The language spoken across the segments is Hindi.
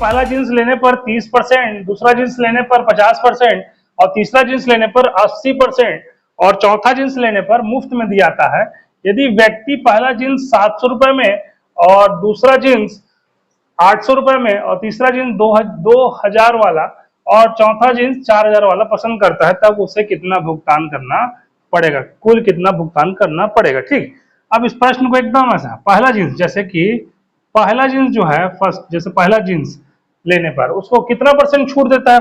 पहला जींस लेने पर 30%, दूसरा जींस लेने पर 50% और तीसरा जींस लेने पर 80% और चौथा जींस लेने पर मुफ्त में दिया जाता है। यदि व्यक्ति पहला जींस 700 रुपए में और दूसरा जींस 800 रुपए में और तीसरा जींस 2000 वाला और चौथा जींस 4000 वाला पसंद करता है, तब उसे कितना भुगतान करना पड़ेगा, कुल कितना भुगतान करना पड़ेगा। ठीक, अब इस प्रश्न को एकदम ऐसा, पहला जींस, जैसे कि पहला जींस जो है फर्स्ट, जैसे पहला जींस लेने पर उसको कितना % छूट देता है,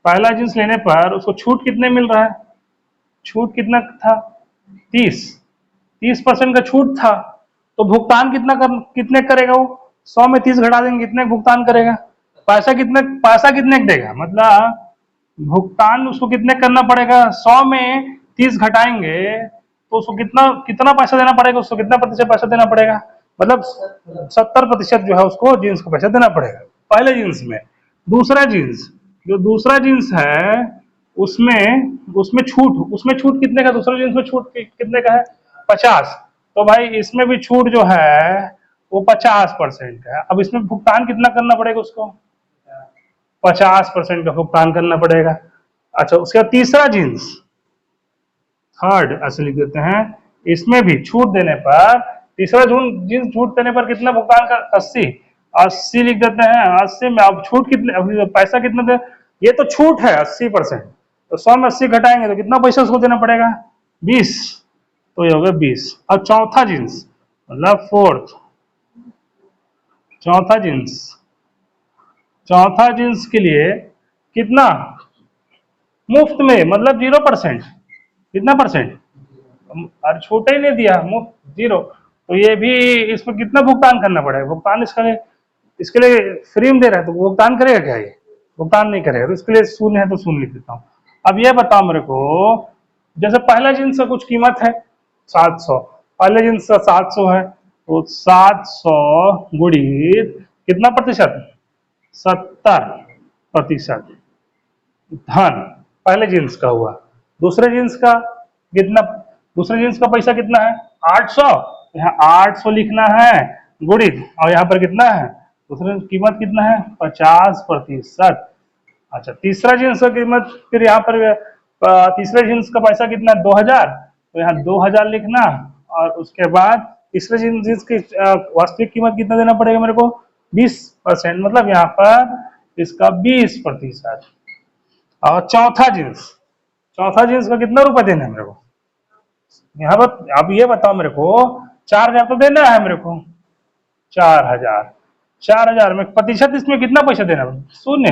पहला जींस लेने पर उसको छूट कितने मिल रहा है, छूट कितना था, 30% का छूट था। तो भुगतान कितने करेगा वो, 100 में 30 घटा देंगे, कितने भुगतान करेगा, पैसा कितने देगा, मतलब भुगतान उसको कितने करना पड़ेगा, 100 में 30 घटाएंगे तो उसको कितना पैसा देना पड़ेगा, उसको कितना प्रतिशत पैसा देना पड़ेगा, मतलब 70% जो है उसको जींस को पैसा देना पड़ेगा पहले जींस में। दूसरा जींस, जो दूसरा जींस है उसमें छूट कितने का, दूसरा जींस में छूट कितने का है, 50। तो भाई इसमें भी छूट जो है वो 50% है। अब इसमें भुगतान कितना करना पड़ेगा उसको, 50% का भुगतान करना पड़ेगा। अच्छा, उसके बाद तीसरा जींस, थर्ड ऐसे लिख देते हैं, इसमें भी छूट देने पर, तीसरा जींस छूट देने पर कितना भुगतान कर, 80 लिख देते हैं। 80 में अब छूट कितने, पैसा कितना दे, ये तो छूट है 80%, तो 100 में 80 घटाएंगे तो कितना पैसा उसको देना पड़ेगा, 20, तो ये हो गया 20। अब चौथा जींस, मतलब फोर्थ, चौथा जींस के लिए कितना, मुफ्त में, मतलब 0%, कितना परसेंट, और छूट ही नहीं दिया, मुफ्त 0। तो ये भी, इसमें कितना भुगतान करना पड़ेगा, भुगतान इसके लिए फ्री में दे रहा है तो भुगतान करेगा क्या, ये भुगतान नहीं करेगा, तो इसके लिए शून्य है तो शून्य लिख देता हूँ। अब ये बताओ मेरे को, जैसे पहला जींस का कुछ कीमत है 700, पहले जींस का 700 है, तो 700 गुणित कितना प्रतिशत, 70% धन पहले जींस का हुआ। दूसरे जींस का कितना, दूसरे जींस का पैसा कितना है 800, यहाँ 800 लिखना है गुणित, और यहाँ पर कितना है, दूसरे कीमत कितना है 50%। अच्छा, तीसरा जींस का कीमत, फिर यहाँ पर तीसरे जींस का पैसा कितना है 2000, तो यहाँ 2000 लिखना, और उसके बाद तीसरे जींस की वास्तविक कीमत कितना देना पड़ेगा मेरे को, 20%, मतलब यहाँ पर इसका 20%। और चौथा जींस का कितना रुपए देना है मेरे को, यहाँ पर अब ये बताओ मेरे को, 4000 तो देना है मेरे को, 4000 में प्रतिशत इसमें कितना पैसा देना है, शून्य,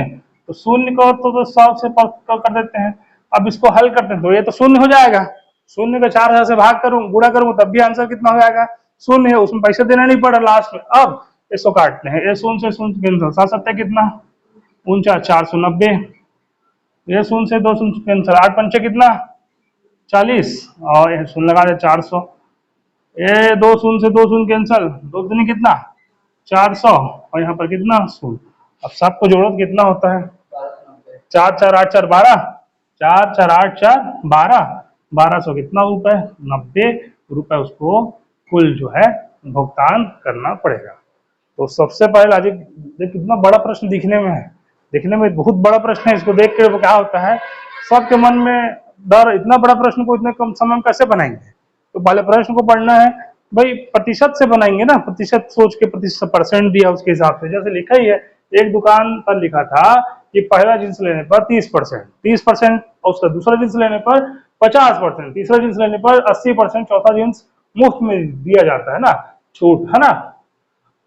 तो शून्य को तो 100 से कर देते हैं। अब इसको हल करते हैं तो ये तो शून्य हो जाएगा, शून्य को 4000 से भाग करूं, गुणा करूं, तब भी आंसर कितना हो जाएगा, शून्य है, उसमें पैसा देना नहीं पड़ा लास्ट में। अब इसको काटते हैं, ये शून्य से शून्य कैंसिल, 7 कितना 49, 490, ये शून्य से 2 शून्य कैंसिल, 8 पंचे कितना 40, और ये शून्य लगा दे 400, ये 2 शून्य से 2 शून्य कैंसिल, 2 दूनी कितना 400, और यहाँ पर कितना शून्य। अब सबको जोड़ो तो कितना होता है, 4 4 8 4 12, 4 4 8 4 12, 1200 कितना रुपए, 90 रुपए उसको कुल जो है भुगतान करना पड़ेगा। तो सबसे पहले आज कितना बड़ा प्रश्न दिखने में है, दिखने में बहुत बड़ा प्रश्न है, इसको देख के क्या होता है सबके मन में डर, इतना बड़ा प्रश्न को इतने कम समय में कैसे बनाएंगे। तो पहले प्रश्न को पढ़ना है भाई, प्रतिशत से बनाएंगे ना, प्रतिशत सोच के, प्रतिशत परसेंट दिया उसके हिसाब से, जैसे लिखा ही है, एक दुकान पर लिखा था कि पहला जींस लेने पर 30%, और उसका दूसरा जींस लेने पर 50%, तीसरा जींस लेने पर 80%, चौथा जींस मुफ्त में दिया जाता है ना, छूट है ना।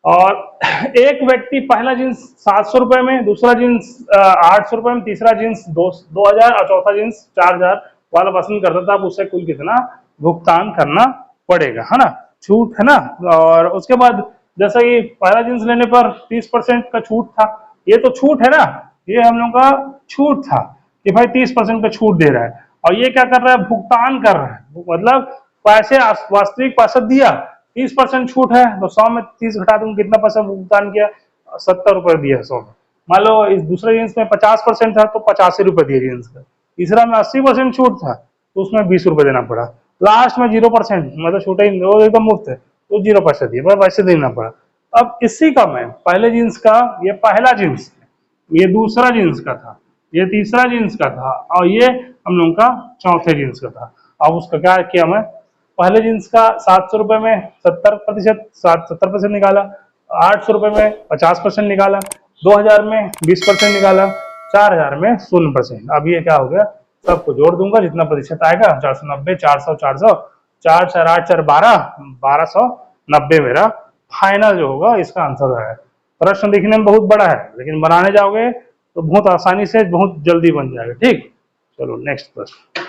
और एक व्यक्ति पहला जींस 700 रुपए में, दूसरा जींस 800 रुपए में, तीसरा जींस 2000 और चौथा जींस 4000 वाला पसंद करता था, अब उसे कुल कितना भुगतान करना पड़ेगा, है ना, छूट है ना। और उसके बाद जैसा कि पहला जींस लेने पर 30% का छूट था, ये तो छूट है ना, ये हम लोग का छूट था कि भाई 30% का छूट दे रहा है, और ये क्या कर रहा है, भुगतान कर रहा है, मतलब पैसे वास्तविक पैसा दिया, 30% छूट है तो 100 में 30 घटा दूंगा, कितना पैसा भुगतान किया, 70 रुपए दिया 100 में। मान लो इस दूसरे जींस में 50% था तो 85 रुपए दिए जींस का, तीसरा में 80% छूट था तो उसमें 20 रुपए देना पड़ा, लास्ट में 0%, मतलब छूटा ही, वो एकदम मुफ्त है तो 0 पैसा दिए, पैसे देना पड़ा। अब इसी का मैं पहले जीन्स का, ये पहला जीन्स, ये दूसरा जीन्स का था, ये तीसरा जीन्स का था, और ये हम लोग का चौथे जीन्स का था। अब उसका क्या किया मैं, पहले जीन्स का 700 रुपये में 70%, 70% निकाला, 800 रुपये में 50% निकाला, 2000 में 20% निकाला, 4000 में 0%। अब ये क्या हो गया, सबको जोड़ दूंगा जितना प्रतिशत आएगा, 490, 400, 400, 4 4 8 4 12, 1290 मेरा फाइनल जो होगा इसका आंसर है। प्रश्न दिखने में बहुत बड़ा है, लेकिन बनाने जाओगे तो बहुत आसानी से बहुत जल्दी बन जाएगा। ठीक, चलो नेक्स्ट प्रश्न।